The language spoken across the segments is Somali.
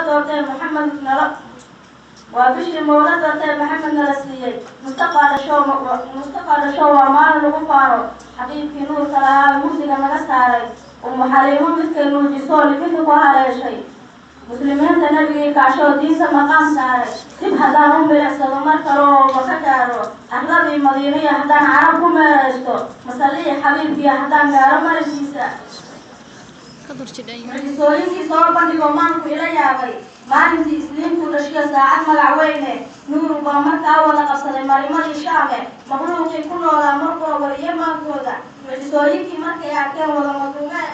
دورتين محمد نرى وبشر مولد دورتين محمد نرسلي مستقر شو ومان لغفارو حبيبي نور كلها مسلم مقصاري ومحرمون مثل النور جسول مثل قهر شيء مسلمين تنبي كعشو دين مقام ساري سب هدانهم بالأسد ومركرو وكجارو أغلب المدينة هدان عربهم رجتو مسلي حبيبي هدان غارو مرجيسا رجسولينكي صور بندقو مانكو إلى يابي maalintii isniintuu dhashiya saacad magac weyne nuuru baa markaa wada qabsaday marimadii shaame makhluuqii ku noolaa markuu wariye maankooda mucjisooyinkii markay arkeen wada maduumee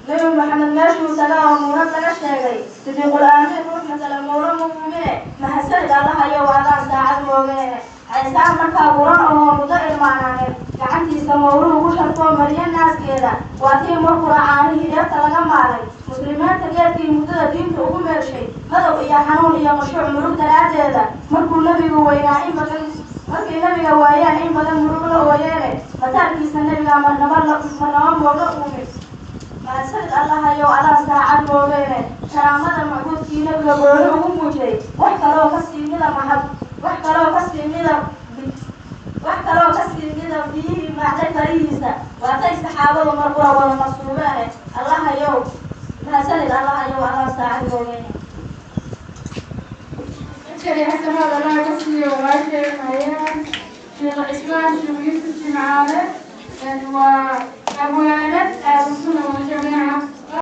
nabi maxamed meeshuu tagaa oo muurad laga sheegay sidiiqul aamiin ruux matala muuro muumine mahadsanid allahayo waadaan saacad moogeene caysaan markaa guran oo mudo irmaanaaneed gacantiisa mawruhu ugu sharfoo mariye naaskeeda waa tii markuu racaanihii dheerta laga maalay muslimiinta geedkii muddada diinta ugu meeshay madow iyo xanuun iyo qashuuc murug daraaddeeda markuu nebigu weynaa in badan markay nebiga waayeen in badan murug la ooyeene mataarkiisa nebiga marnaba mooga uumid mahadsanid allahayow adaa saacad moogeene karaamada macbuudkii nebiga gooni ugu muujay wax kaloo kasii mida biyihii macday farihiisa waatay saxaabadu markura wada masuubeene allahayow mahadsanid allahayow adaa saacad moogeene شيخ حسن هذا لا قصدي وما شيخ حيان شيخ عثمان شيخ يوسف سمعانه وأبو يانت أهل السنة والجماعة